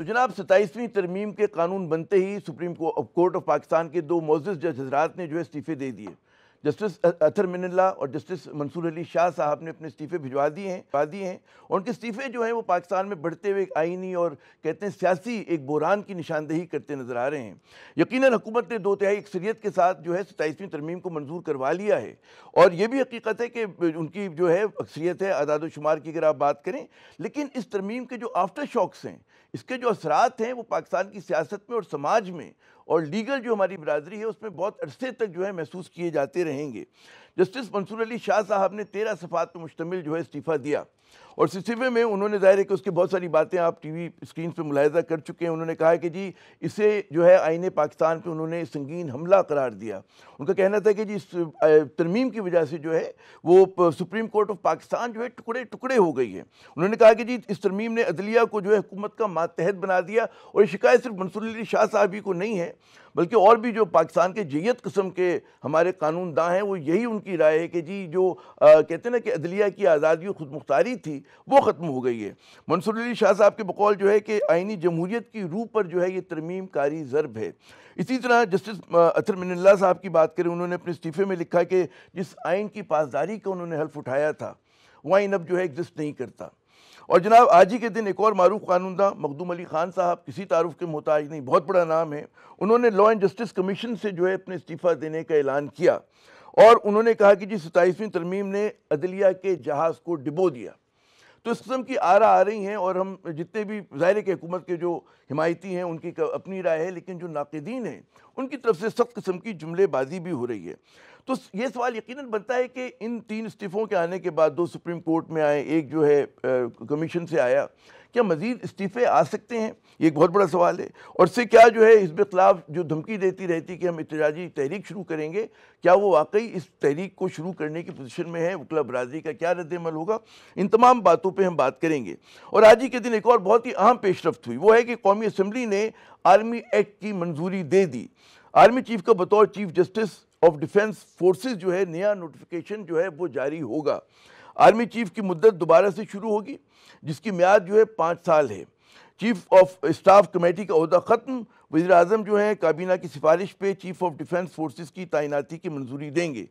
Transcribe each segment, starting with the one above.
जनाब 27वीं तरमीम के कानून बनते ही सुप्रीम कोर्ट ऑफ पाकिस्तान के दो मोअज़्ज़ज़ जज हज़रात ने जो है इस्तीफ़े दे दिए। जस्टिस अतर मिनल्ला और जस्टिस मंसूर अली शाह साहब ने अपने इस्तीफ़े भिजवा दिए हैं और उनके इस्तीफ़े जो हैं वो पाकिस्तान में बढ़ते हुए आइनी और कहते हैं सियासी एक बहरान की निशानदेही करते नज़र आ रहे हैं। यकीनन हुकूमत ने 2/3 अक्सरियत के साथ जो है 27वीं तरमीम को मंजूर करवा लिया है और ये भी हकीकत है कि उनकी जो है अक्सरियत है आदाद शुमार की अगर आप बात करें, लेकिन इस तरमीम के जो आफ्टर शॉक्स हैं, इसके जो असरात हैं वो पाकिस्तान की सियासत में और समाज में और लीगल जो हमारी बरादरी है उसमें बहुत अरसे तक जो है महसूस किए जाते रहेंगे। जस्टिस मंसूर अली शाह साहब ने 13 सफ़ात पर मुश्तमिल जो है इस्तीफ़ा दिया और इस इस्तीफ़े में उन्होंने ज़ाहिर है कि उसकी बहुत सारी बातें आप टीवी स्क्रीन पर मुलाहिज़ा कर चुके हैं। उन्होंने कहा कि जी इसे जो है आईने पाकिस्तान पे उन्होंने संगीन हमला करार दिया। उनका कहना था कि जी इस तरमीम की वजह से जो है वो सुप्रीम कोर्ट ऑफ पाकिस्तान जो है टुकड़े टुकड़े हो गई है। उन्होंने कहा कि जी इस तरमीम ने अदलिया को जो है हुकूमत का मातहत बना दिया और ये शिकायत सिर्फ मंसूर अली शाह साहब ही को नहीं है बल्कि और भी जो पाकिस्तान के जय्यत किस्म के हमारे कानूनदां हैं वो यही उनकी राय है कि जी जो कहते हैं ना कि अदलिया की आज़ादी और खुद मुख्तारी थी वो ख़त्म हो गई है। मंसूर अली शाह साहब के बकौल जो है कि आइनी जमहूरियत की रूह पर जो है ये तरमीम कारी ज़रब है। इसी तरह जस्टिस अतर मिनल्ला साहब की बात करें, उन्होंने अपने इस्तीफ़े में लिखा कि जिस आइन की पासदारी का उन्होंने हल्फ उठाया था वो आइन अब जो है एग्जिस्ट नहीं करता। और जनाब आज ही के दिन एक और मारूफ कानूनदा मखदूम अली खान साहब, किसी तारुफ के मोहताज नहीं, बहुत बड़ा नाम है, उन्होंने लॉ एंड जस्टिस कमीशन से जो है अपने इस्तीफ़ा देने का ऐलान किया और उन्होंने कहा कि जी 27वीं तरमीम ने अदलिया के जहाज़ को डिबो दिया। तो इस किस्म की आरा आ रही हैं और हम जितने भी ज़ाहिर के हुकूमत के जो हिमायती हैं उनकी अपनी राय है, लेकिन जो नाक़िदीन हैं उनकी तरफ से सख्त किस्म की जुमलेबाजी भी हो रही है। तो ये सवाल यकीनन बनता है कि इन 3 इस्तीफ़ों के आने के बाद 2 सुप्रीम कोर्ट में आए, एक जो है कमीशन से आया, क्या मज़ीद इस्तीफ़े आ सकते हैं? ये एक बहुत बड़ा सवाल है। और इससे क्या जो है हिज़्ब इख्तिलाफ जो धमकी देती रहती कि हम एहतजाजी तहरीक शुरू करेंगे, क्या वो वाकई इस तहरीक को शुरू करने की पोजीशन में है? वकला बरादरी का क्या रद्द-ए-अमल होगा? इन तमाम बातों पे हम बात करेंगे। और आज ही के दिन एक और बहुत ही अहम पेशरफ्त हुई, वो है कि कौमी असम्बली ने आर्मी एक्ट की मंजूरी दे दी। आर्मी चीफ का बतौर chief justice of defence forces जो है नया नोटिफिकेशन जो है वो जारी होगा। आर्मी चीफ की मुद्दत दोबारा से शुरू होगी जिसकी म्याद जो है 5 साल है। चीफ ऑफ स्टाफ कमेटी का ओहदा ख़त्म, वज़ीर आज़म जो है काबीना की सिफारिश पे चीफ ऑफ डिफेंस फोर्सेस की तैनाती की मंजूरी देंगे।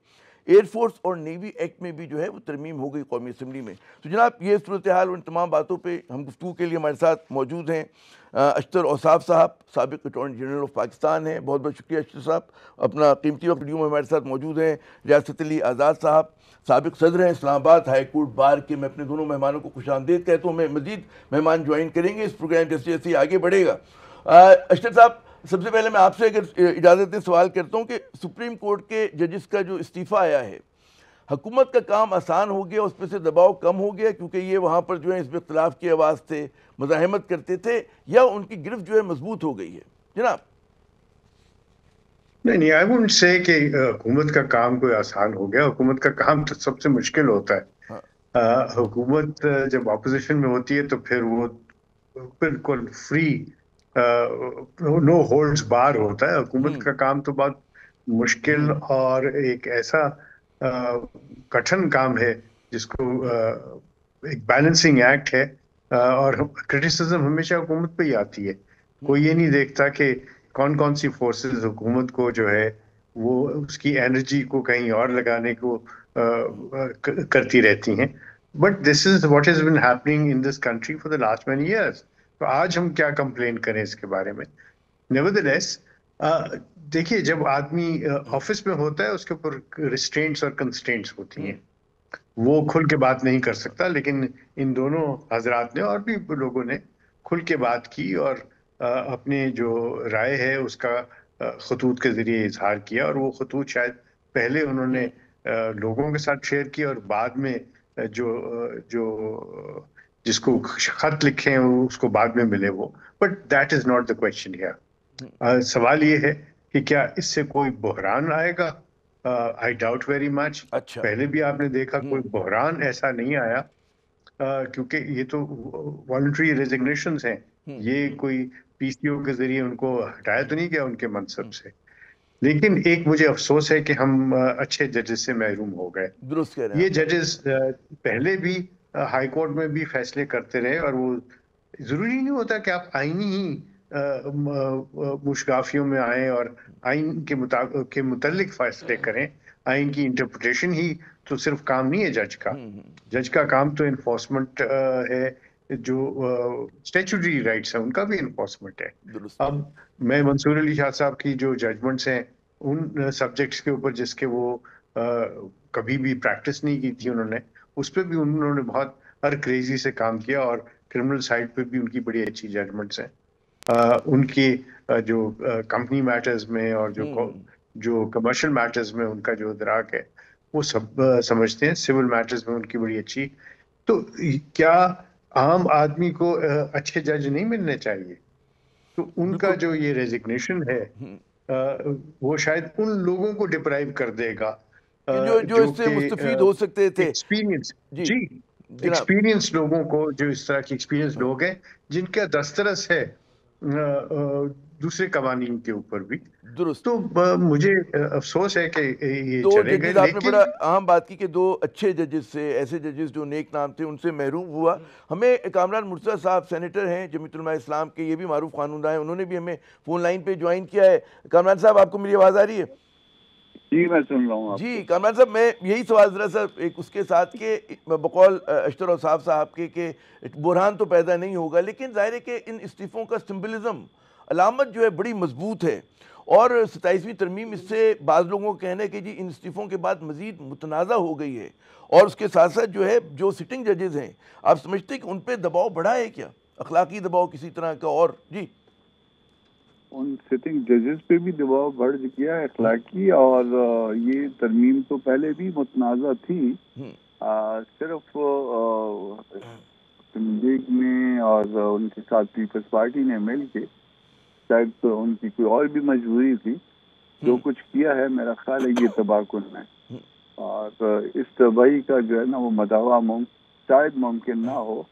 एयरफोर्स और नेवी एक्ट में भी जो है वो तरमीम हो गई कौमी असम्बली में। तो जनाब ये सूरत हाल, उन तमाम बातों पे हम गुफ्तगू के लिए हमारे साथ मौजूद हैं अशतर औसाफ साहब, साबिक़ अटॉर्नी जनरल ऑफ पाकिस्तान हैं। बहुत बहुत शुक्रिया अशतर साहब, अपना कीमती वक्त वीडियो में हमारे साथ मौजूद हैं। रियासत अली आज़ाद साहब, साबिक़ सदर हैं इस्लामाबाद हाई कोर्ट बार के। मैं अपने दोनों मेहमानों को खुशामदीद कहता हूँ। मैं मज़ीद मेहमान ज्वाइन करेंगे इस प्रोग्राम जैसे जैसे आगे बढ़ेगा। अशतर साहब, सबसे पहले मैं आपसे अगर इजाज़त दें सवाल करता हूँ कि सुप्रीम कोर्ट के जजेस का जो इस्तीफ़ा आया है, हुकूमत का काम आसान हो गया, उस पर से दबाव कम हो गया क्योंकि ये वहाँ पर जो है हिज़्ब इख्तिलाफ की आवाज़ थे, मज़ाहमत करते थे, या उनकी गिरफ्त जो है मजबूत हो गई है? जनाब नहीं, आई वुडंट से कि हुकूमत का काम कोई आसान हो गया। हुकूमत का काम तो सबसे मुश्किल होता है। हाँ। हुकूमत जब ऑपोजिशन में होती है तो फिर वो बिल्कुल फ्री, नो होल्ड्स बार होता है। हुकूमत का काम तो बहुत मुश्किल और एक ऐसा कठिन काम है जिसको एक बैलेंसिंग एक्ट है, और क्रिटिसिज्म हमेशा हुकूमत पे ही आती है। कोई ये नहीं देखता कि कौन कौन सी फोर्सेस हुकूमत को जो है वो उसकी एनर्जी को कहीं और लगाने को करती रहती हैं। But this is what has been happening in this country for the last many years. तो आज हम क्या कंप्लेन करें इसके बारे में? नेवरदलेस, देखिए, जब आदमी ऑफिस में होता है उसके ऊपर रिस्ट्रेंट्स और कंस्ट्रेंट्स होती हैं। वो खुल के बात नहीं कर सकता, लेकिन इन दोनों हजरात ने और भी लोगों ने खुल के बात की और अपने जो राय है उसका खतूत के जरिए इजहार किया। और वो खतूत शायद पहले उन्होंने लोगों के साथ शेयर किया और बाद में जो जिसको खत लिखे हैं उसको बाद में मिले वो। But that is not the question here. सवाल ये है कि क्या इससे कोई बहरान आएगा? I doubt very much. अच्छा। पहले भी आपने देखा कोई बहरान ऐसा नहीं आया, क्योंकि ये तो वॉलंटरी रेजिग्नेशंस हैं। ये कोई पीसीओ के जरिए उनको हटाया तो नहीं गया उनके मनसब से। लेकिन एक मुझे अफसोस है कि हम अच्छे जजेस से महरूम हो गए। दुरुस्त कह रहे हैं ये आप। जजेस पहले भी हाई कोर्ट में भी फैसले करते रहे और वो ضروری نہیں ہوتا کہ آپ آئینی ہی مشگافیوں میں آئیں اور آئین کے متعلق فیصلے کریں. آئین کی انٹرپریٹیشن ہی تو صرف کام نہیں ہے جج کا. جج کا کام تو انفورسمنٹ ہے، جو اسٹیچوٹری رائٹس ہیں ان کا بھی انفورسمنٹ ہے. اب میں منصور علی شاہ صاحب کی جو ججمنٹس ہیں ان سبجیکٹس کے اوپر جس کے وہ کبھی بھی پریکٹس نہیں کی تھی انہوں نے، اس پہ بھی انہوں نے بہت ہر کریزی سے کام کیا، اور کرمنل سائڈ پہ بھی ان کی بڑی اچھی ججمنٹس ہیں. ان کی جو کمپنی میٹرز میں اور جو کمرشل میٹرز میں ان کا جو ادراک ہے وہ سب سمجھتے ہیں. سول میٹرز میں ان کی بڑی اچھی. تو کیا عام آدمی کو اچھے جج نہیں ملنے چاہیے؟ تو ان کا جو یہ ریزگنیشن ہے وہ شاید ان لوگوں کو ڈپرائیو کر دے گا جو اس سے مستفید ہو سکتے تھے. ایکسپیرینس ایکسپیرینس لوگوں کو، جو اس طرح کے ایکسپیرینس لوگ ہیں جن کا دسترس ہے دوسرے قوانین کے اوپر بھی. درست. تو مجھے افسوس ہے کہ یہ دو چلے گئے. ججز آپ نے لیکن بڑا اہم بات کی کہ دو اچھے ججز سے، ایسے ججز جو نیک نام تھے، ان سے محروم ہوا. ہمیں کامران مرتضیٰ صاحب سینیٹر ہیں جمعیت علماء اسلام کے، یہ بھی معروف قانونداں ہیں، انہوں نے بھی ہمیں فون لائن پہ جوائن کیا ہے. کامران صاحب آپ کو میری آواز آ رہی ہے؟ جی میں سن رہا ہوں. جی کامران صاحب، میں یہی سوال ذرا سا ایک اس کے ساتھ کہ بقول اشتر اوصاف صاحب کے کہ بحران تو پیدا نہیں ہوگا، لیکن ظاہر ہے کہ ان استعفوں کا سمبلزم، علامت جو ہے بڑی مضبوط ہے، اور 27ویں ترمیم اس سے بعض لوگوں کا کہنا ہے کہ جی ان استعفوں کے بعد مزید متنازع ہو گئی ہے، اور اس کے ساتھ ساتھ جو ہے جو سٹنگ ججز ہیں، آپ سمجھتے ہیں کہ ان پہ دباؤ بڑھا ہے کیا، اخلاقی دباؤ کسی طرح کا؟ اور جی ان سٹنگ ججز پہ بھی دباؤ بڑھ گیا ہے اخلاقی، اور یہ ترمیم تو پہلے بھی متنازع تھی. صرف لیگ نے اور ان کے ساتھ پیپلز پارٹی نے مل کے، شاید تو ان کی کوئی اور بھی مجبوری تھی، جو کچھ کیا ہے میرا خیال ہے یہ تباہ کن ہے. اور اس تباہی کا جو ہے نا وہ مداوع شاید ممکن نہ ہو.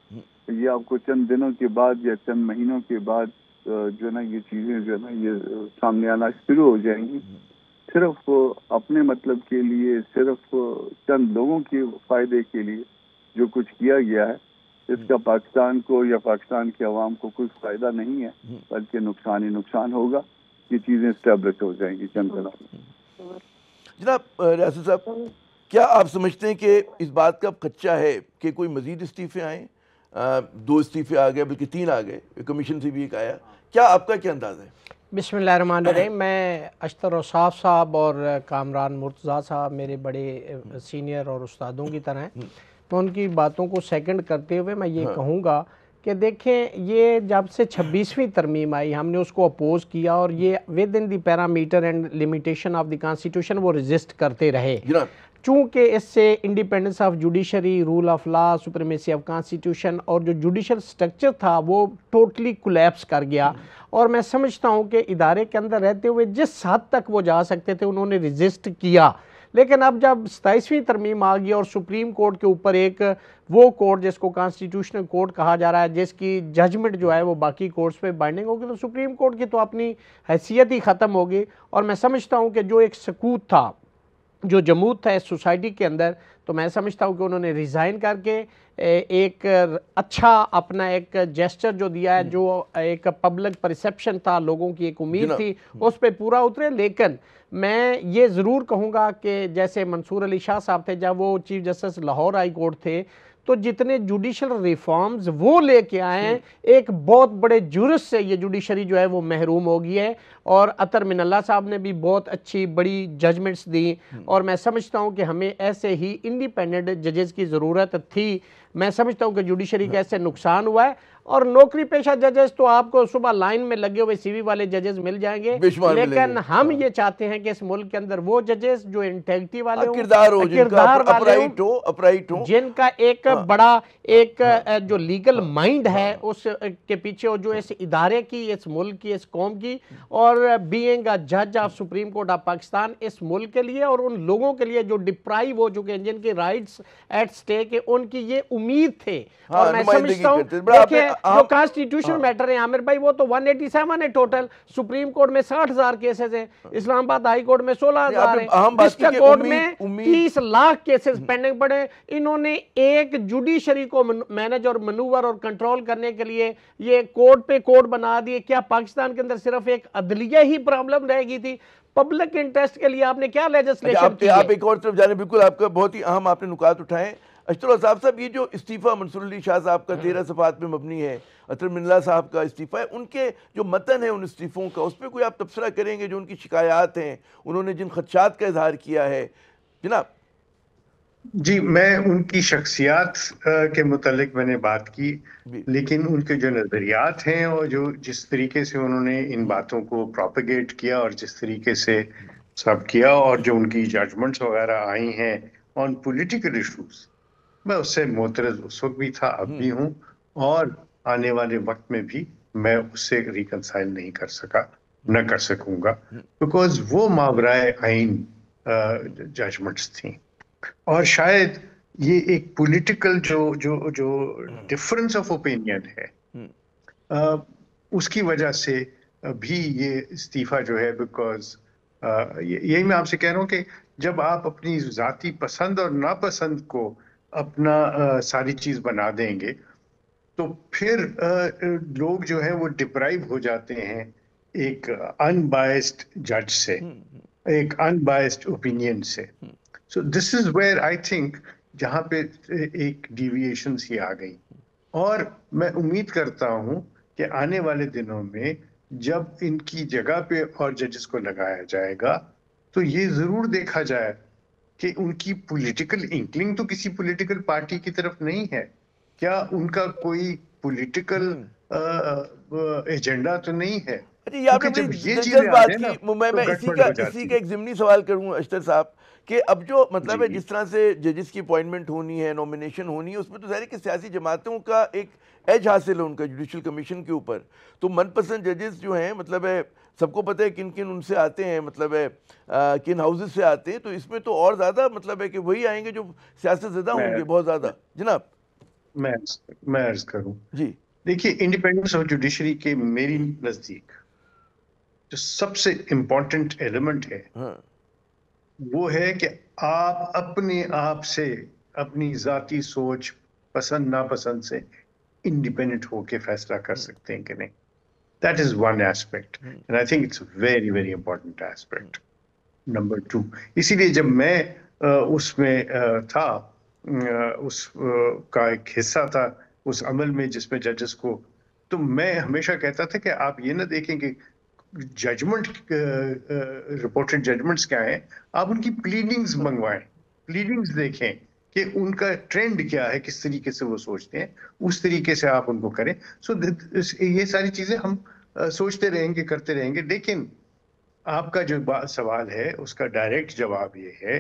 یہ آپ کو چند دنوں کے بعد یا چند مہینوں کے بعد جو ہے نا یہ چیزیں جو ہے نا یہ سامنے آنا شروع ہو جائیں گی. صرف اپنے مطلب کے لیے، صرف چند لوگوں کے فائدے کے لیے جو کچھ کیا گیا ہے، اس کا پاکستان کو یا پاکستان کے عوام کو کوئی فائدہ نہیں ہے، بلکہ نقصان ہی نقصان ہوگا. یہ چیزیں اسٹیبلش ہو جائیں گی چند دنوں میں. جناب ریاست صاحب، کیا آپ سمجھتے ہیں کہ اس بات کا خدشہ ہے کہ کوئی مزید استعفے آئیں؟ 2 استعفے آ گئے، بلکہ 3 آ گئے، کمیشن سے بھی ایک آیا. کیا آپ کا کیا انداز ہے؟ بسم اللہ الرحمن الرحیم. میں اشتر اوصاف صاحب اور کامران مرتضیٰ صاحب میرے بڑے سینئر اور استادوں کی طرح ہیں، تو ان کی باتوں کو سیکنڈ کرتے ہوئے میں یہ کہوں گا کہ دیکھیں، یہ جب سے 26ویں ترمیم آئی ہم نے اس کو اپوز کیا، اور یہ with in the parameter and limitation of the constitution وہ ریزسٹ کرتے رہے. چونکہ اس سے independence of judiciary, rule of law, supremacy of constitution اور جو جوڈیشل سٹرکچر تھا وہ ٹوٹلی کولیپس کر گیا. اور میں سمجھتا ہوں کہ ادارے کے اندر رہتے ہوئے جس حد تک وہ جا سکتے تھے انہوں نے ریزسٹ کیا. لیکن اب جب 27ویں ترمیم آ گئی اور سپریم کورٹ کے اوپر ایک وہ کورٹ جس کو کانسٹیٹیوشنل کورٹ کہا جا رہا ہے، جس کی ججمنٹ جو ہے وہ باقی کورٹس پہ بائنڈنگ ہوگی، تو سپریم کورٹ کی تو اپنی حیثیت ہی ختم ہوگی. اور میں سمجھتا ہوں کہ جو ایک سکوت تھا، جو جمود تھا اس سوسائٹی کے اندر، تو میں سمجھتا ہوں کہ انہوں نے ریزائن کر کے ایک اچھا اپنا ایک جیسچر جو دیا ہے، جو ایک پبلک پرسیپشن تھا، لوگوں کی ایک امید تھی، اس پہ پورا اترے. لیکن میں یہ ضرور کہوں گا کہ جیسے منصور علی شاہ صاحب تھے جب وہ chief justice Lahore high court تھے، تو جتنے جوڈیشل ریفارمز وہ لے کے آئے ہیں، ایک بہت بڑے جرس سے یہ جوڈیشری جو ہے وہ محروم ہو گئی ہے. اور عطر من اللہ صاحب نے بھی بہت اچھی بڑی ججمنٹس دی، اور میں سمجھتا ہوں کہ ہمیں ایسے ہی انڈیپینڈنٹ ججز کی ضرورت تھی. میں سمجھتا ہوں کہ جوڈیشری کا ایسے نقصان ہوا ہے. اور نوکری پیشہ ججز تو آپ کو صبح لائن میں لگے ہوئے سی وی والے ججز مل جائیں گے، لیکن ہم یہ چاہتے ہیں کہ اس ملک کے اندر وہ ججز جو انٹیگریٹی والے ہوں، کردار والے ہوں، جن کا ایک بڑا ایک جو لیگل مائنڈ ہے اس کے پیچھے، جو اس ادارے کی، اس ملک کی، اس قوم کی، اور بینگ اے جج of supreme court of Pakistan اس ملک کے لیے اور ان لوگوں کے لیے جو ڈپرائیو ہو چکے ہیں، جن کے رائٹس ایٹ سٹیک ہیں، ان کی یہ امید تھے. اور میں سمجھتا ہوں जो कॉन्स्टिट्यूशन मैटर है आमिर भाई, वो तो 187 है टोटल, सुप्रीम कोर्ट में 60,000 केसेस है, इस्लामाबाद हाई कोर्ट में 16,000 है, डिस्ट्रिक्ट कोर्ट में 30 लाख केसेस पेंडिंग पड़े। इन्होंने एक जुडिशरी को मैनेज और मनूवर और कंट्रोल करने के लिए ये कोर्ट पे कोर्ट बना दिए। क्या पाकिस्तान के अंदर सिर्फ एक अदलिया ही प्रॉब्लम रह गई थी? पब्लिक इंटरेस्ट के लिए आपने क्या लेजिस्लेशन की? आप एक और तरफ जाने, बिल्कुल आपका बहुत ही अहम आपने नुकात उठाए। अशतर औसाफ साहब, ये जो इस्तीफ़ा मंसूर अली शाह साहब का 13 सफ़ात पे मबनी है, अतर मिन्ना साहब का इस्तीफ़ा है, उनके जो मतन है उन इस्तीफ़ों का, उस पर कोई आप तबसरा करेंगे? जो उनकी शिकायत हैं, उन्होंने जिन खदशात का इजहार किया है जनाब। जी, मैं उनकी शख्सियात के मुतालिक मैंने बात की, लेकिन उनके जो नज़रियात हैं और जो जिस तरीके से उन्होंने इन बातों को प्रोपेगेट किया और जिस तरीके से सब किया, और जो उनकी जजमेंट्स वगैरह आई हैं ऑन पॉलिटिकल इशूज़, मैं उससे मोतरज़ उस वक्त भी था, अब भी हूँ, और आने वाले वक्त में भी मैं उससे रिकंसाइल नहीं कर सका, न कर सकूंगा, बिकॉज वो मावराए आइन जजमेंट्स थी। और शायद ये एक पॉलिटिकल जो जो जो डिफरेंस ऑफ ओपिनियन है, उसकी वजह से भी ये इस्तीफा जो है, बिकॉज यही मैं आपसे कह रहा हूँ कि जब आप अपनी ज़ाती पसंद और नापसंद को अपना सारी चीज़ बना देंगे, तो फिर लोग जो है वो डिप्राइव हो जाते हैं एक अनबायस्ड जज से, एक अनबायस्ड ओपिनियन से। So this is where I think जहाँ पे एक deviations ही आ गई, और मैं उम्मीद करता हूँ कि आने वाले दिनों में जब इनकी जगह पे और जजेस को लगाया जाएगा, तो ये जरूर देखा जाए कि उनकी पॉलिटिकल इंक्लिंग तो किसी पॉलिटिकल पार्टी की तरफ नहीं है, क्या उनका कोई पॉलिटिकल एजेंडा तो नहीं है। ये आपने बड़ी दिलचस्प बात की। मैं इसी का एक ज़िमनी सवाल करूँ अशतर साहब, कि अब जो मतलब है जिस तरह से जजेस की अपॉइंटमेंट होनी है, नॉमिनेशन होनी है, उसमें तो ज़ाहिर है कि सियासी जमातों का एक एज हासिल है उनका जुडिशल कमीशन के ऊपर। तो मनपसंद जजेस जो हैं, मतलब है सबको पता है किन किन उनसे आते हैं, मतलब है किन हाउसेस से आते हैं, तो इसमें तो और ज़्यादा मतलब है कि वही आएंगे जो सियासत ज़दा होंगे बहुत ज़्यादा। जनाब मैं अर्ज करूँ जी, देखिए, इंडिपेंडेंस ऑफ जुडिशरी के मेरी नज़दीक जो सबसे इम्पोर्टेंट एलिमेंट है, हाँ, वो है कि आप अपने आप से, अपनी जाती सोच, पसंद नापसंद से इंडिपेंडेंट होके फैसला कर सकते हैं कि नहीं। That is one aspect, and I think it's very very important aspect. Number 2, इसीलिए जब मैं उसमें था, उस का एक हिस्सा था उस अमल में जिसमें जजेस को, तो मैं हमेशा कहता था कि आप ये ना देखें कि जजमेंट, रिपोर्टेड जजमेंट्स क्या है, आप उनकी प्लीडिंग्स मंगवाएं, प्लीडिंग्स देखें कि उनका ट्रेंड क्या है, किस तरीके से वो सोचते हैं, उस तरीके से आप उनको करें। सो ये सारी चीजें हम सोचते रहेंगे, करते रहेंगे, लेकिन आपका जो सवाल है उसका डायरेक्ट जवाब ये है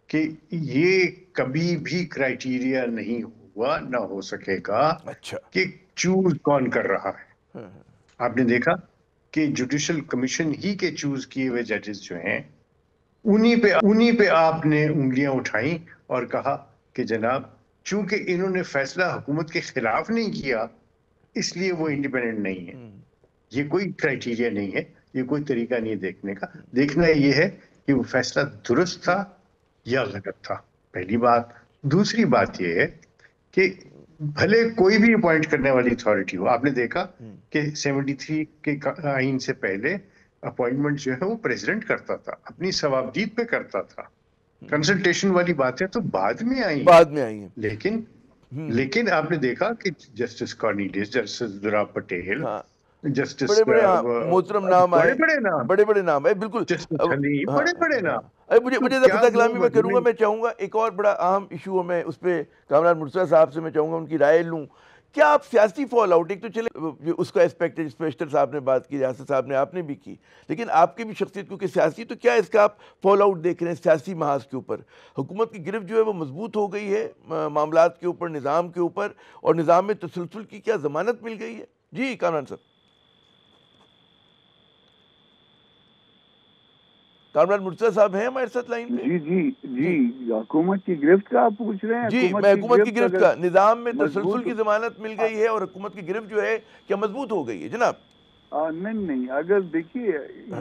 कि ये कभी भी क्राइटेरिया नहीं हुआ, ना हो सकेगा। अच्छा, कि चूज कौन कर रहा है। आपने देखा कि जुडिशल कमीशन ही के चूज किए हुए जजेस जो हैं, उन्हीं पे आपने उंगलियां उठाई और कहा कि जनाब, चूंकि इन्होंने फैसला हुकूमत के खिलाफ नहीं किया, इसलिए वो इंडिपेंडेंट नहीं है। ये कोई क्राइटेरिया नहीं है, ये कोई तरीका नहीं है देखने का। देखना ये है कि वो फैसला दुरुस्त था या गलत था, पहली बात। दूसरी बात ये है कि भले कोई भी अपॉइंट करने वाली अथॉरिटी हो, आपने देखा कि 73 के आइन से पहले अपॉइंटमेंट जो है वो प्रेसिडेंट करता था, अपनी सवाबदीद पे करता था। कंसल्टेशन वाली बातें तो बाद में आई हैं। लेकिन आपने देखा कि जस्टिस कॉर्नेलियस, जस्टिस दुरा पटेल, जस्टिस बड़े मोहतरम नाम आए, बड़े नाम है, बिल्कुल बड़े नाम। मुझे दफ़ा कलामी में करूँगा, मैं चाहूँगा एक और बड़ा अहम इशू है, मैं उस पर कामरान मुर्तज़ा साहब से मैं चाहूँगा उनकी राय लूँ। क्या आप सियासी फॉल आउट, एक तो चले उसका एस्पेक्ट है जिस पर अशतर साहब ने बात की, रियासत साहब ने, आपने भी की, लेकिन आपकी भी शख्सियत क्योंकि सियासी, तो क्या इसका आप फॉल आउट देख रहे हैं सियासी महाज के ऊपर? हुकूमत की गिरफ्त जो है वो मजबूत हो गई है मामलात के ऊपर, निज़ाम के ऊपर, और निज़ाम में तसलसल की क्या ज़मानत मिल गई है? जी कामरान साहब। کامران مرتضیٰ صاحب ہیں ہمارے ساتھ لائن پہ؟ جی حکومت کی گرفت کا آپ پوچھ رہے ہیں؟ جی میں حکومت کی گرفت کا، نظام میں تسلسل کی مضبوط ضمانت مل گئی ہے اور حکومت کی گرفت جو ہے کیا مضبوط ہو گئی ہے جناب؟ نہیں، اگر دیکھیے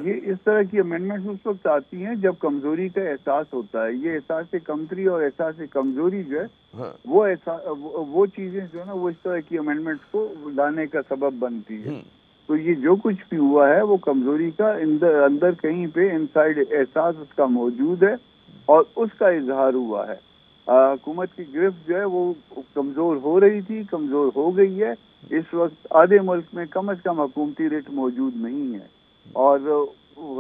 یہ اس طرح کی امینڈمنٹس اس وقت آتی ہیں جب کمزوری کا احساس ہوتا ہے. یہ احساس کمتری اور احساس کمزوری جو ہے وہ چیزیں جو ہے نا وہ اس طرح کی امینڈمنٹس کو لانے کا سبب بنتی ہے. تو یہ جو کچھ بھی ہوا ہے وہ کمزوری کا اندر کہیں پہ انسائڈ احساس اس کا موجود ہے اور اس کا اظہار ہوا ہے. حکومت کی گرفت جو ہے وہ کمزور ہو رہی تھی، کمزور ہو گئی ہے. اس وقت آدھے ملک میں کم از کم حکومتی ریٹ موجود نہیں ہے اور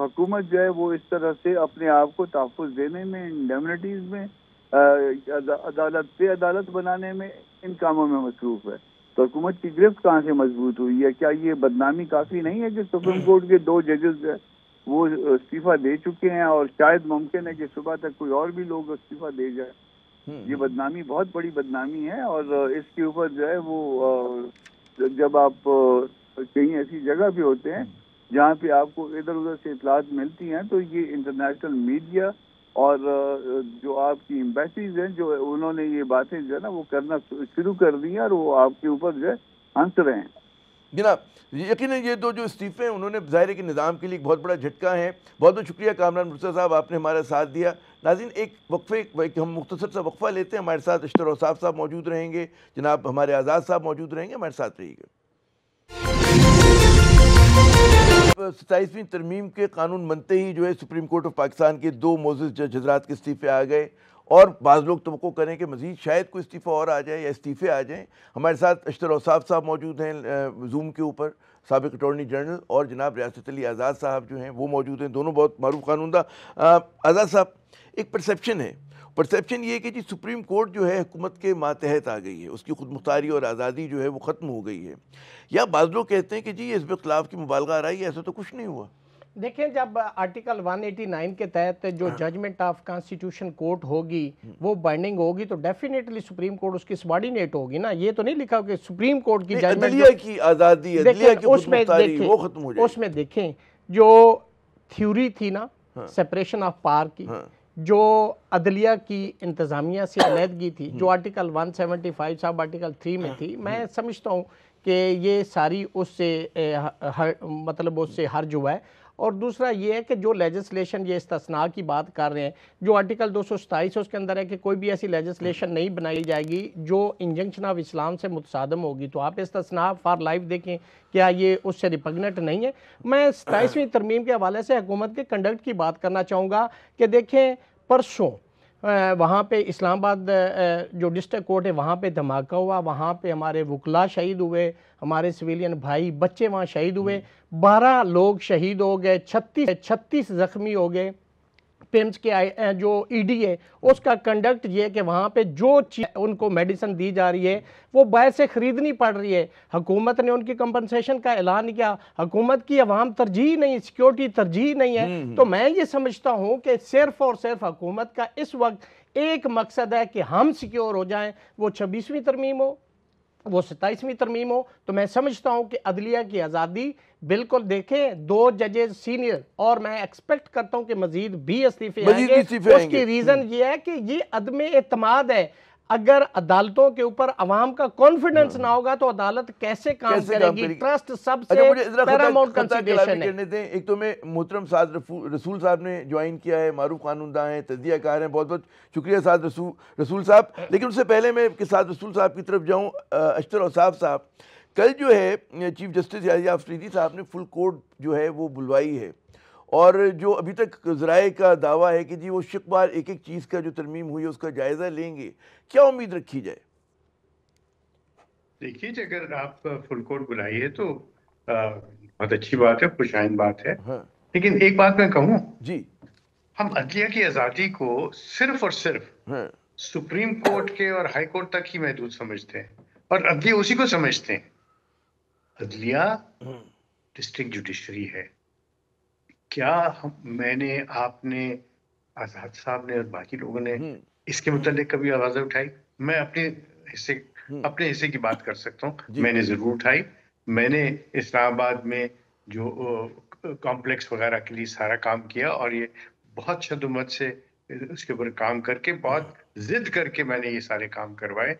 حکومت جو ہے وہ اس طرح سے اپنے آپ کو تحفظ دینے میں، انڈیمنٹیز میں، عدالت بنانے میں، ان کاموں میں مصروف ہے. تو حکومت کی گرفت کہاں سے مضبوط ہوئی ہے؟ کیا یہ بدنامی کافی نہیں ہے کہ سپریم کورٹ کے 2 ججز جو ہے وہ استعفیٰ دے چکے ہیں اور شاید ممکن ہے کہ صبح تک کوئی اور بھی لوگ استعفیٰ دے جائے؟ یہ بدنامی بہت بڑی بدنامی ہے اور اس کے اوپر جو ہے وہ جب آپ کہیں ایسی جگہ پہ ہوتے ہیں جہاں پہ آپ کو ادھر ادھر سے اطلاعات ملتی ہیں تو یہ انٹرنیشنل میڈیا اور جو آپ کی ایمبیسیز ہیں جو انہوں نے یہ باتیں جو ہے نا وہ کرنا شروع کر دی ہیں اور وہ آپ کے اوپر جو ہے ہنس رہے ہیں. جناب یقیناً یہ جو استعفے ہیں انہوں نے ظاہر ہے کہ نظام کے لیے ایک بہت بڑا جھٹکا ہے. بہت بہت شکریہ کامران مرتضیٰ صاحب، آپ نے ہمارا ساتھ دیا. ناظرین ایک ہم مختصر سا وقفہ لیتے ہیں. ہمارے ساتھ اشتر اوصاف صاحب موجود رہیں گے، جناب ہمارے آزاد صاحب موجود رہیں گے، ہمارے ساتھ رہیے گا. 27ویں ترمیم کے قانون بنتے ہی جو ہے سپریم کورٹ آف پاکستان کے 2 معزز جج حضرات کے استعفے آ گئے اور بعض لوگ توقع کریں کہ مزید شاید کوئی استعفیٰ اور آ جائے یا استعفے آ جائیں. ہمارے ساتھ اشتر اوصاف صاحب موجود ہیں زوم کے اوپر، سابق اٹارنی جنرل، اور جناب ریاست علی آزاد صاحب جو ہیں وہ موجود ہیں، دونوں بہت معروف قانون داں. آزاد صاحب، ایک پرسیپشن یہ ہے کہ جی سپریم کورٹ جو ہے حکومت کے ماتحت آ گئی ہے، اس کی خود مختاری اور آزادی جو ہے وہ ختم ہو گئی ہے، یا بعض لوگ کہتے ہیں کہ جی حزب اختلاف کی مبالغہ آ رہی ہے، ایسا تو کچھ نہیں ہوا. دیکھیں، جب آرٹیکل 189 کے تحت جو ججمنٹ آف کانسٹیٹیوشن کورٹ ہوگی وہ بائنڈنگ ہوگی تو ڈیفینیٹلی سپریم کورٹ اس کی سبارڈینیٹ ہوگی نا. یہ تو نہیں لکھا کہ سپریم کورٹ کی ججمنٹ عدلیہ کی آزادی، عدلیہ کی خود مختاری وہ ختم ہو جائے. اس میں دیکھیں جو تھیوری تھی نا سیپریشن آف پاور کی، جو عدلیہ کی انتظامیہ سے علیحدگی تھی، جو آرٹیکل 175 صاحب آرٹیکل 3 میں تھی، میں سمجھتا ہوں کہ یہ ساری اس سے مطلب اس سے حرج ہوا ہے. اور دوسرا یہ ہے کہ جو لیجسلیشن یہ استثناء کی بات کر رہے ہیں، جو آرٹیکل 227 اس کے اندر ہے کہ کوئی بھی ایسی لیجسلیشن نہیں بنائی جائے گی جو انجنکشن آف اسلام سے متصادم ہوگی. تو آپ استثناء فار لائف دیکھیں، کیا یہ اس سے ریپگنٹ نہیں ہے؟ میں 27ویں ترمیم کے حوالے سے حکومت کے کنڈکٹ کی بات کرنا چاہوں گا کہ دیکھیں پرسوں وہاں پہ اسلام آباد جو ڈسٹرکٹ کورٹ ہے وہاں پہ دھماکہ ہوا، وہاں پہ ہمارے وکلاء شہید ہوئے، ہمارے سویلین بھائی بچے وہاں شہید ہوئے، 12 لوگ شہید ہو گئے، 36 زخمی ہو گئے. پیمز کے جو ای ڈی ہے اس کا کنڈکٹ یہ ہے کہ وہاں پہ جو چیز ان کو میڈیسن دی جا رہی ہے وہ باہر سے خریدنی پڑ رہی ہے. حکومت نے ان کی کمپنسیشن کا اعلان کیا، حکومت کی عوام ترجیح نہیں، سیکیورٹی ترجیح نہیں ہے. تو میں یہ سمجھتا ہوں کہ صرف اور صرف حکومت کا اس وقت ایک مقصد ہے کہ ہم سیکیور ہو جائیں، وہ 26ویں ترمیم ہو، وہ 27ویں ترمیم ہو. تو میں سمجھتا ہوں کہ عدلیہ کی آزادی بالکل، دیکھیں 2 ججز سینئر، اور میں ایکسپیکٹ کرتا ہوں کہ مزید بھی استعفے آئیں گے. اس کی ریزن یہ ہے کہ یہ عدم اعتماد ہے. اگر عدالتوں کے اوپر عوام کا کانفیڈنس نہ ہوگا تو عدالت کیسے کام کرے گی؟ ٹرسٹ سب سے پیراماؤنٹ کنسیڈریشن ہے. ایک تو میں محترم سعد رسول صاحب نے جوائن کیا ہے، معروف قانون داں ہیں، تجزیہ کار ہیں، بہت بہت شکریہ سعد رسول صاحب. لیکن اس سے پہلے میں سعد رسول صاحب کی طرف جاؤں، اشتر اوصاف صاحب، کل جو ہے چیف جسٹس یحییٰ آفریدی صاحب نے فل کورٹ جو ہے وہ بلوائی ہے، اور جو ابھی تک ذرائع کا دعویٰ ہے کہ جی وہ شکوار ایک چیز کا جو ترمیم ہوئی ہے اس کا جائزہ لیں گے. کیا امید رکھی جائے؟ دیکھیے جی، اگر آپ فل کورٹ بلائیے تو بہت اچھی بات ہے، خوش آئند بات ہے. لیکن ایک بات میں کہوں، جی ہم عدلیہ کی آزادی کو صرف اور صرف سپریم کورٹ کے اور ہائی کورٹ تک ہی محدود سمجھتے ہیں، اور عدلیہ اسی کو سمجھتے ہیں. عدلیہ ڈسٹرکٹ جوڈیشری ہے. کیا میں نے، آپ نے، آزاد صاحب نے اور باقی لوگوں نے اس کے متعلق کبھی آوازیں اٹھائی؟ میں اپنے حصے کی بات کر سکتا ہوں. میں نے ضرور اٹھائی. میں نے اسلام آباد میں جو کمپلیکس وغیرہ کے لیے سارا کام کیا، اور یہ بہت شدت سے اس کے اوپر کام کر کے بہت ضد کر کے میں نے یہ سارے کام کروائے،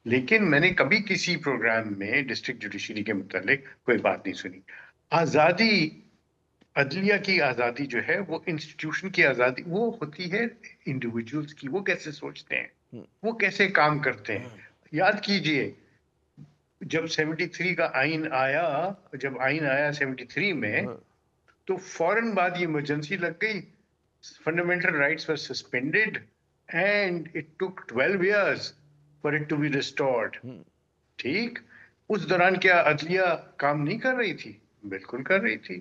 لیکن میں نے کبھی کسی پروگرام میں ڈسٹرکٹ جوڈیشری کے متعلق کوئی بات نہیں سنی. آزادی، عدلیہ کی آزادی جو ہے وہ انسٹیٹیوشن کی آزادی وہ ہوتی ہے انڈیویجولز کی، وہ کیسے سوچتے ہیں، وہ کیسے کام کرتے ہیں. یاد کیجئے جب 73 کا آئین آیا، جب آئین آیا 73 میں تو فوراً بعد یہ ایمرجنسی لگ گئی، fundamental rights were suspended and it took 12 years for it to be restored. ٹھیک، اس دوران کیا عدلیہ کام نہیں کر رہی تھی؟ بالکل کر رہی تھی.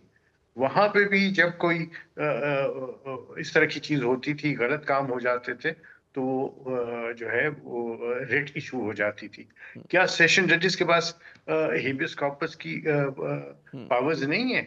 وہاں پہ بھی جب کوئی اس طرح کی چیز ہوتی تھی، غلط کام ہو جاتے تھے تو جو ہے وہ ریٹ ایشو ہو جاتی تھی. کیا سیشن ججز کے پاس ہیبیس کارپس کی پاورز نہیں ہیں؟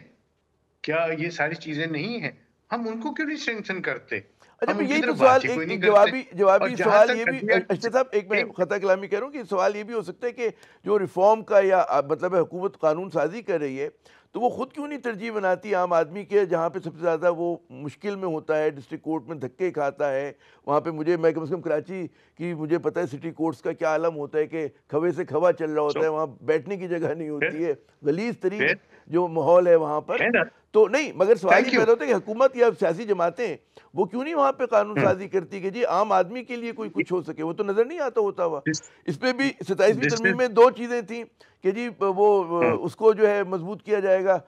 کیا یہ ساری چیزیں نہیں ہیں؟ ہم ان کو کیوں نہیں سینکشن کرتے؟ اچھا یہی تو سوال ایک جوابی سوال یہ بھی اشرف صاحب، ایک میں خطا کلامی کہہ رہا ہوں کہ سوال یہ بھی ہو سکتا ہے کہ جو ریفارم کا یا مطلب حکومت قانون سازی کر رہی ہے تو وہ خود کیوں نہیں ترجیح بناتی عام آدمی کے، جہاں پہ سب سے زیادہ وہ مشکل میں ہوتا ہے، ڈسٹرکٹ کورٹ میں دھکے کھاتا ہے. وہاں پہ میں کم از کم کراچی کی مجھے پتہ ہے سٹی کورٹس کا کیا عالم ہوتا ہے کہ کھوے سے کھوا چل رہا ہوتا ہے، وہاں بیٹھنے کی جگہ نہیں ہوتی ہے، غلیظ ترین جو ماحول ہے وہاں پر. تو نہیں، مگر سوال یہ پیدا ہوتا ہے کہ حکومت یا سیاسی جماعتیں وہ کیوں نہیں وہاں پہ قانون سازی کرتی کہ جی عام آدمی کے لیے کوئی کچھ ہو سکے؟ وہ تو نظر نہیں آتا ہوتا ہوا. اس پہ بھی 27ویں ترمیم میں 2 چیزیں تھیں کہ جی وہ اس کو جو ہے مضبوط کیا جائے گا،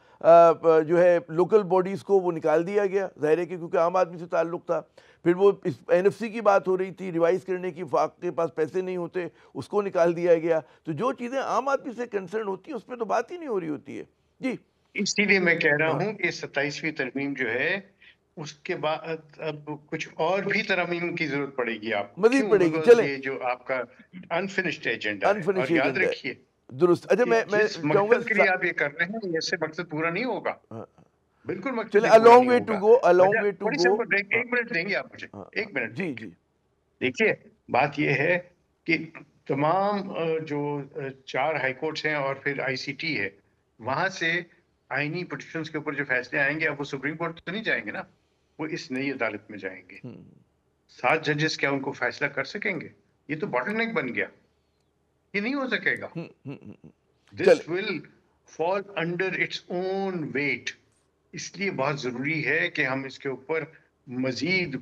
جو ہے لوکل باڈیز کو وہ نکال دیا گیا، ظاہر ہے کہ کیونکہ عام آدمی سے تعلق تھا. پھر وہ NFC کی بات ہو رہی تھی، ریوائز کرنے کی، وفاق کے پاس پیسے نہیں ہوتے، اس کو نکال دیا گیا. تو جو چیزیں عام آدمی سے کنسرن ہوتی ہیں اس پہ تو بات ہی نہیں ہو رہی ہوتی ہے. جی اسی لیے میں کہہ رہا ہوں کہ 27ویں ترمیم جو ہے اس کے بعد اب کچھ اور بھی ترمیم کی ضرورت پڑے گی آپ کو. مزید پڑے گی. چلیں، یہ جو آپ کا انفنشڈ ایجنڈا ہے، اور یاد رکھیے درست. اچھا میں جس مقصد کے لیے آپ یہ کر رہے ہیں یہ سے مقصد پورا نہیں ہوگا، بالکل مقصد چلیں، پورا along نہیں way to go, ہوگا. along way to go. ایک منٹ دیں گے آپ مجھے، ایک منٹ جی جی. دیکھیے بات یہ ہے کہ تمام جو 4 ہائی کورٹس ہیں اور پھر ICT ہے، وہاں سے آئینی پٹیشنز کے اوپر جو فیصلے آئیں گے اب وہ سپریم کورٹ تو نہیں جائیں گے نا، وہ اس نئی عدالت میں جائیں گے. 7 ججز کیا ان کو فیصلہ کر سکیں گے؟ یہ تو باٹل نیک بن گیا، یہ نہیں ہو سکے گا. This will fall under its own weight. اس لیے بہت ضروری ہے کہ ہم اس کے اوپر مزید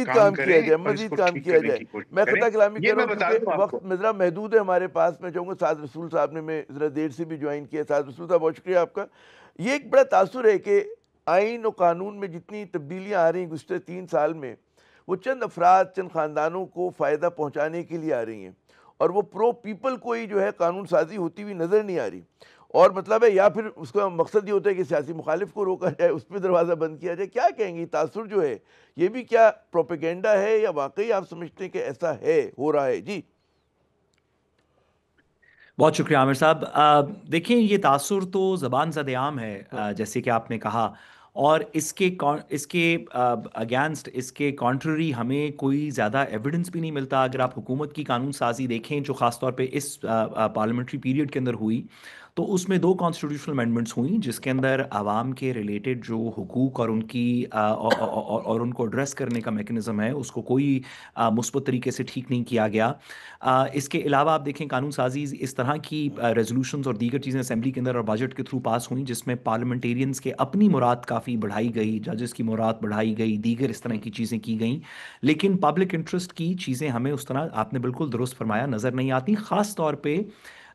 کام کیا جائے، مزید کام کیا جائے. میں خطا کلامی کہہ رہا ہوں کیونکہ وقت ذرا محدود ہے ہمارے پاس. میں چاہوں گا سعد رسول صاحب نے میں ذرا دیر سے بھی جوائن کیا. سعد رسول صاحب بہت شکریہ آپ کا. یہ ایک بڑا تاثر ہے کہ آئین و قانون میں جتنی تبدیلیاں آ رہی ہیں گزشتہ 3 سال میں، وہ چند افراد، چند خاندانوں کو فائدہ پہنچانے کے لیے آ رہی ہیں، اور وہ پرو پیپل کو ہی جو ہے قانون سازی ہوتی ہوئی نظر نہیں آ رہی. اور مطلب ہے یا پھر اس کا مقصد یہ ہوتا ہے کہ سیاسی مخالف کو روکا جائے، اس پہ دروازہ بند کیا جائے. کیا کہیں گے تاثر جو ہے یہ بھی کیا پروپیگنڈا ہے یا واقعی آپ سمجھتے ہیں کہ ایسا ہے، ہو رہا ہے؟ جی بہت شکریہ عامر صاحب. دیکھیں یہ تاثر تو زبان زد عام ہے جیسے کہ آپ نے کہا، اور اس کے اگینسٹ، اس کے کانٹرری ہمیں کوئی زیادہ ایویڈنس بھی نہیں ملتا. اگر آپ حکومت کی قانون سازی دیکھیں جو خاص طور پہ اس پارلیمنٹری پیریڈ کے اندر ہوئی، تو اس میں 2 کانسٹیٹیوشنل امینڈمنٹس ہوئیں جس کے اندر عوام کے ریلیٹڈ جو حقوق اور ان کی اور ان کو ایڈریس کرنے کا میکنزم ہے اس کو کوئی مثبت طریقے سے ٹھیک نہیں کیا گیا. اس کے علاوہ آپ دیکھیں قانون سازی اس طرح کی ریزولوشنز اور دیگر چیزیں اسمبلی کے اندر اور بجٹ کے تھرو پاس ہوئیں جس میں پارلیمنٹیرینز کے اپنی مراد کافی بڑھائی گئی، ججز کی مراد بڑھائی گئی، دیگر اس طرح کی چیزیں کی گئیں. لیکن پبلک انٹرسٹ کی چیزیں ہمیں اس طرح، آپ نے بالکل درست فرمایا، نظر نہیں آتی. خاص طور پہ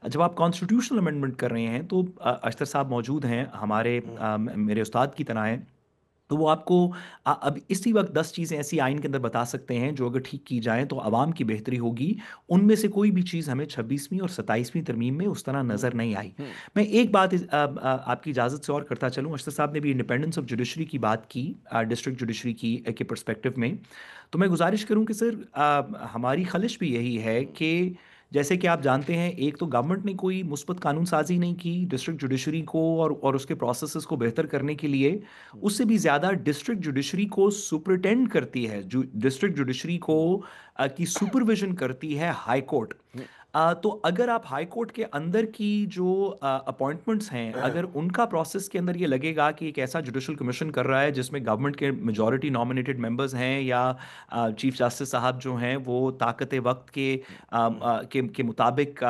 جب آپ کانسٹیٹیوشنل امینڈمنٹ کر رہے ہیں تو اشتر صاحب موجود ہیں ہمارے، میرے استاد کی طرح ہیں، تو وہ آپ کو اب اسی وقت 10 چیزیں ایسی آئین کے اندر بتا سکتے ہیں جو اگر ٹھیک کی جائیں تو عوام کی بہتری ہوگی. ان میں سے کوئی بھی چیز ہمیں 26ویں اور 27ویں ترمیم میں اس طرح نظر نہیں آئی. میں ایک بات آپ کی اجازت سے اور کرتا چلوں. اشتر صاحب نے بھی انڈیپینڈنس آف جوڈیشری کی بات کی، ڈسٹرکٹ جوڈیشری کی کے پرسپیکٹو میں، تو میں گزارش کروں کہ سر ہماری خلش بھی یہی ہے کہ جیسے کہ آپ جانتے ہیں ایک تو گورنمنٹ نے کوئی مثبت قانون سازی نہیں کی ڈسٹرکٹ جوڈیشری کو اور اس کے پروسیسز کو بہتر کرنے کے لیے. اس سے بھی زیادہ ڈسٹرکٹ جوڈیشری کو سپرنٹینڈ کرتی ہے، ڈسٹرکٹ جوڈیشری کو کی سپرویژن کرتی ہے ہائی کورٹ. तो अगर आप हाई कोर्ट के अंदर की जो अपॉइंटमेंट्स हैं, अगर उनका प्रोसेस के अंदर ये लगेगा कि एक ऐसा जुडिशल कमीशन कर रहा है जिसमें गवर्नमेंट के मेजॉरिटी नॉमिनेटेड मेंबर्स हैं, या चीफ जस्टिस साहब जो हैं वो ताकत वक्त के मुताबिक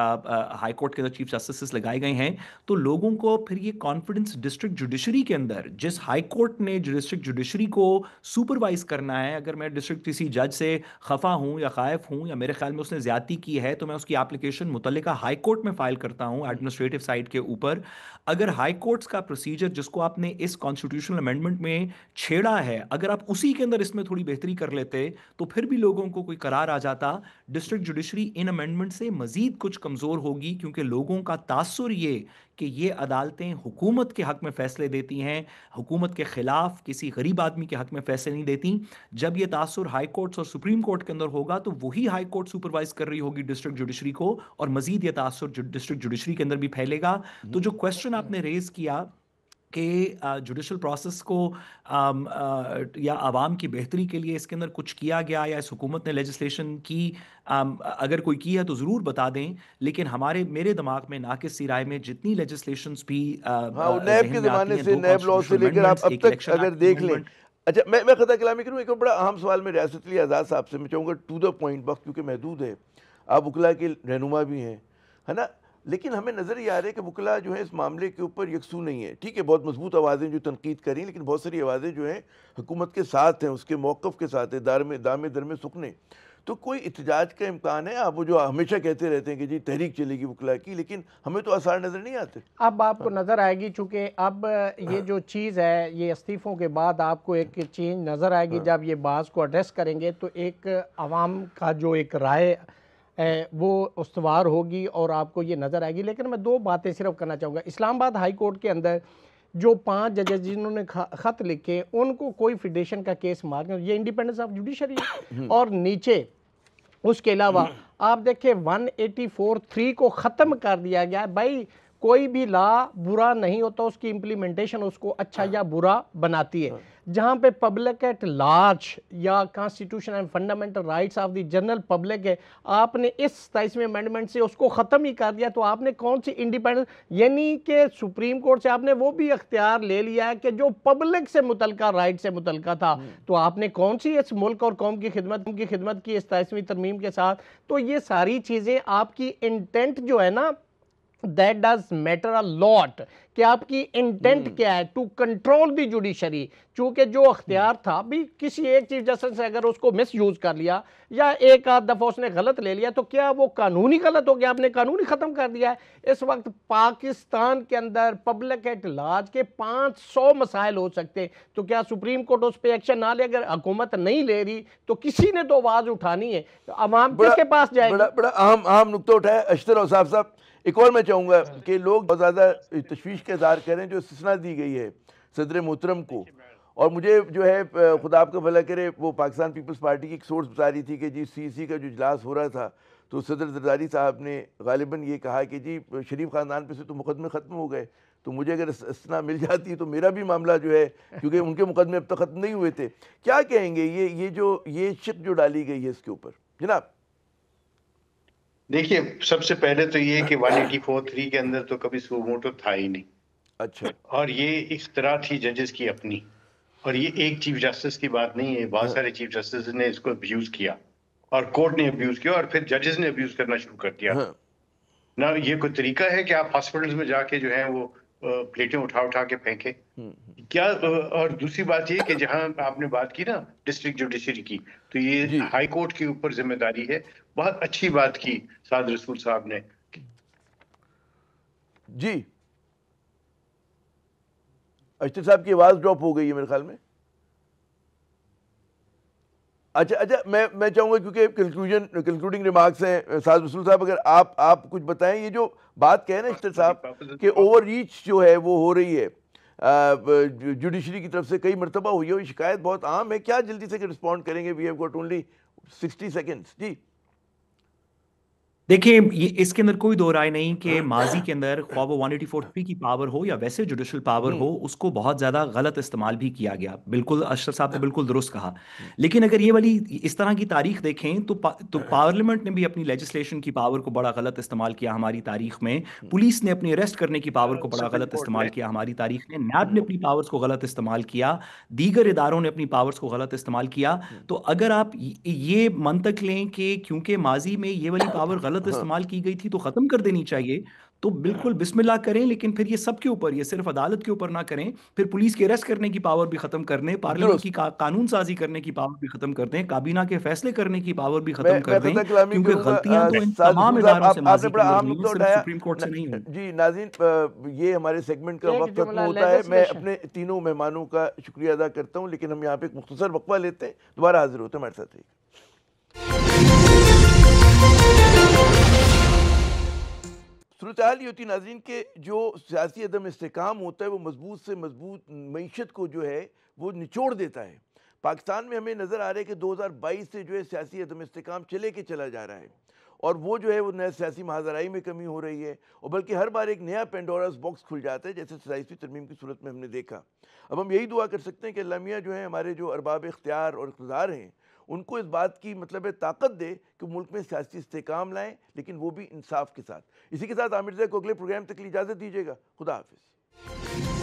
हाई कोर्ट के अंदर चीफ जस्टिस लगाए गए हैं, तो लोगों को फिर ये कॉन्फिडेंस डिस्ट्रिक्ट जुडिशरी के अंदर, जिस हाई कोर्ट ने डिस्ट्रिक्ट जुडिशरी को सुपरवाइज करना है, अगर मैं डिस्ट्रिक्ट किसी जज से खफा हूँ या खाइफ हूँ या मेरे ख्याल में उसने ज्यादती की है, तो मैं उसकी एप्लीकेशन मुतल्लिका हाई कोर्ट में फाइल करता हूँ एडमिनिस्ट्रेटिव साइड के ऊपर। अगर हाई कोर्ट्स का प्रोसीजर जिसको आपने इस कॉन्स्टिट्यूशनल अमेंडमेंट में छेड़ा है, अगर आप उसी के अंदर इसमें थोड़ी बेहतरी कर लेते तो फिर भी लोगों को कोई करार आ जाता। डिस्ट्रिक्ट जुडिशरी इन अमेंडमेंट से मजीद कुछ कमजोर होगी, क्योंकि लोगों का तासुर ये कि ये अदालतें हुकूमत के हक में फैसले देती हैं, हुकूमत के खिलाफ किसी गरीब आदमी के हक में फैसले नहीं देती। जब ये तासुर हाई कोर्ट्स और सुप्रीम कोर्ट के अंदर होगा तो वही हाई कोर्ट सुपरवाइज कर रही होगी डिस्ट्रिक्ट जुडिशरी को, और मजीद ये तासुर डिस्ट्रिक्ट जुडिशरी के अंदर भी फैलेगा। तो जो क्वेश्चन आपने रेज किया कि जुडिशल प्रोसेस को या आवाम की बेहतरी के लिए इसके अंदर कुछ किया गया या इस हुकूमत ने लेजिस्लेशन की, अगर कोई की है तो ज़रूर बता दें। लेकिन मेरे दिमाग में नाकिस सी राय में जितनी लेजिस्लेशंस भी हाँ, नैब के ज़माने से, नैब लॉ से लेकर आप अब तक अगर देख लें। अच्छा, मैं ख़ता कलामी करूँ, एक बड़ा अहम सवाल में रियासत अली आज़ाद साहब से मैं चाहूँगा, टू द पॉइंट, वक्त क्योंकि महदूद है, आप वकला के रहनुमा भी हैं, है ना, लेकिन हमें नज़र ये आ रहा है कि वकला जो है इस मामले के ऊपर यकसू नहीं है। ठीक है, बहुत मजबूत आवाज़ें जो तनकीद करें, लेकिन बहुत सारी आवाज़ें जो हैं हुकूमत के साथ हैं, उसके मौक़िफ़ के साथ है, दामे दर में सुखने। तो कोई इhtजाज का इम्कान है? आप वो जो हमेशा कहते रहते हैं कि जी तहरीक चलेगी वकला की, लेकिन हमें तो आसार नज़र नहीं आते। अब आपको नज़र आएगी, चूँकि अब ये जो चीज़ है, ये इस्तीफ़ों के बाद आपको एक चेंज नज़र आएगी। जब ये बात को एड्रेस करेंगे तो एक आवाम का जो एक राय वो उस्तवार होगी और आपको ये नज़र आएगी। लेकिन मैं दो बातें सिर्फ करना चाहूँगा। इस्लामाबाद हाई कोर्ट के अंदर जो 5 जजेस जिन्होंने ख़त लिखे, उनको कोई फेडरेशन का केस मार्क, ये इंडिपेंडेंस ऑफ जुडिशरी है। और नीचे उसके अलावा आप देखें 184(3) को ख़त्म कर दिया गया है। भाई, कोई भी लॉ बुरा नहीं होता, उसकी इम्प्लीमेंटेशन उसको अच्छा या बुरा बनाती है। जहाँ पे पब्लिक एट लार्ज या constitution and fundamental rights of the general public है, आपने इस 27वें अमेंडमेंट से उसको ख़त्म ही कर दिया, तो आपने कौन सी इंडिपेंडेंस, यानी कि सुप्रीम कोर्ट से आपने वो भी अख्तियार ले लिया है कि जो पब्लिक से मुतल्लिका राइट से मुतल्लिका था, तो आपने कौन सी इस मुल्क और कौम की खिदमत की इस 27वीं तरमीम के साथ। तो ये सारी चीज़ें, आपकी इंटेंट जो है ना, that does matter a lot, कि आपकी इंटेंट क्या है टू कंट्रोल द जुडिशरी। चूँकि जो अख्तियार था भी, किसी एक चीफ जस्टिस से अगर उसको मिस यूज़ कर लिया या एक आध दफ़ा उसने गलत ले लिया, तो क्या वो कानूनी गलत हो गया? आपने कानूनी ख़त्म कर दिया है। इस वक्त पाकिस्तान के अंदर पब्लिक एट लार्ज के 500 मसाइल हो सकते हैं, तो क्या सुप्रीम कोर्ट उस पर एक्शन ना ले? अगर हुकूमत नहीं ले रही तो किसी ने तो आवाज़ उठानी है, तो अवाम किसके पास जाएगी? बड़ा अहम नुक्ता उठाया अशतर औसाफ साहब। एक और मैं चाहूँगा कि लोग बहुत ज़्यादा तशवीश का इज़हार करें जो इस्तिस्ना दी गई है सदर मोहतरम को, और मुझे जो है खुदा आपका भला करे, वो पाकिस्तान पीपल्स पार्टी की एक सोर्स बता रही थी कि जी CC का जो इजलास हो रहा था, तो सदर जरदारी साहब ने गालिबन ये कहा कि जी शरीफ ख़ानदान पे से तो मुकदमे ख़त्म हो गए, तो मुझे अगर इस्तिस्ना मिल जाती तो मेरा भी मामला जो है, क्योंकि उनके मुकदमे अब तक ख़त्म नहीं हुए थे। क्या कहेंगे ये शिक जो डाली गई है इसके ऊपर जनाब? देखिए, सबसे पहले तो ये कि 184(3) के अंदर तो कभी सो मोटो था ही नहीं। अच्छा, और ये इख्तियार थी जजेस की अपनी, और ये एक चीफ जस्टिस की बात नहीं है, बहुत सारे चीफ जस्टिस ने इसको अब्यूज किया और कोर्ट ने अब्यूज किया और फिर जजेस ने अब्यूज करना शुरू कर दिया। ना ये कोई तरीका है कि आप हॉस्पिटल्स में जाके जो है वो प्लेटें उठा के फेंके क्या? और दूसरी बात ये कि जहां आपने बात की ना डिस्ट्रिक्ट जुडिशरी की, तो ये हाई कोर्ट के ऊपर जिम्मेदारी है। बहुत अच्छी बात की साद रसूल साहब ने। जी अशतर साहब की आवाज़ ड्रॉप हो गई है मेरे ख्याल में। अच्छा, मैं चाहूँगा, क्योंकि कंक्लूडिंग रिमार्क्स हैं साद रसूल साहब, अगर आप कुछ बताएं। ये जो बात कहे ना अशतर साहब कि ओवर रीच जो है वो हो रही है जुडिशरी की तरफ से, कई मरतबा हुई है, ये शिकायत बहुत आम है, क्या जल्दी से रिस्पॉन्ड करेंगे? We have got only 60 seconds. देखिए, ये इसके अंदर कोई दो राय नहीं कि माजी के अंदर ख्वाह वो 184 की पावर हो या वैसे जुडिशल पावर हो, उसको बहुत ज़्यादा गलत इस्तेमाल भी किया गया। बिल्कुल अशरफ साहब ने बिल्कुल दुरुस्त कहा। लेकिन अगर ये वाली इस तरह की तारीख देखें तो पार्लियामेंट ने भी अपनी लेजिस्लेशन की पावर को बड़ा गलत इस्तेमाल किया हमारी तारीख में। पुलिस ने अपनी अरेस्ट करने की पावर को बड़ा सुप्रीम गलत कोर्ट इस्तेमाल ने किया हमारी तारीख में। नैब ने अपनी पावर्स को गलत इस्तेमाल किया। दीगर इदारों ने अपनी पावर्स को गलत इस्तेमाल किया। तो अगर आप ये मंतक लें कि क्योंकि माजी में ये वाली पावर गलत इस्तेमाल की गई थी तो खत्म कर देनी चाहिए, तो बिल्कुल बिस्मिल्लाह करें, लेकिन फिर ये सबके ऊपर, ये सिर्फ अदालत के ऊपर ना करें। फिर पुलिस के अरेस्ट करने की पावर भी खत्म कर दें, पार्लियामेंट की दुरुस्त। कानून साजी करने की पावर भी खत्म कर दें, काबीना के फैसले करने की पावर भी खत्म मैं कर दें, ख़ता कलामी क्योंकि करूंगा गलतियां तो इन साद तमाम रसूल साहब, इदारों से आपने माजी के बड़ा अंदर अहम हुई, नुक्ता सिर्फ उठाया। सुप्रीम कोर्ट से नहीं हुई। जी नाज़रीन, ये हमारे सेगमेंट का एक वक्त खत्म जुमला होता है। मैं लेजिस्लेशन। अपने तीनों मेहमानों का शुक्रिया अदा करता हूँ, लेकिन हम यहाँ पे एक मुख्तसर वक्फा लेते हैं, दोबारा हाजिर होते हैं हमारे साथ। सूरत हाल ये होती नाज़रीन के जो सियासी अदम इस्तेकाम होता है वो मजबूत से मजबूत मईशत को जो है वो निचोड़ देता है। पाकिस्तान में हमें नज़र आ रहा है कि 2022 से जो है सियासी अदम इस्तेकाम चले के चला जा रहा है, और वो जो है वो नया सियासी महाजराई में कमी हो रही है, और बल्कि हर बार एक नया पेंडोरास बॉक्स खुल जाता है, जैसे 27वीं तरमीम की सूरत में हमने देखा। अब हम यही दुआ कर सकते हैं कि अल्लाह मियां जो है हमारे जो अरबाब इख्तियार और इक़्तिदार हैं उनको इस बात की मतलब है ताकत दे कि मुल्क में सियासी इस्तेकाम लाएं, लेकिन वो भी इंसाफ के साथ। इसी के साथ आमिर ज़ैद को अगले प्रोग्राम तक की इजाज़त दीजिएगा। खुदा हाफिज़।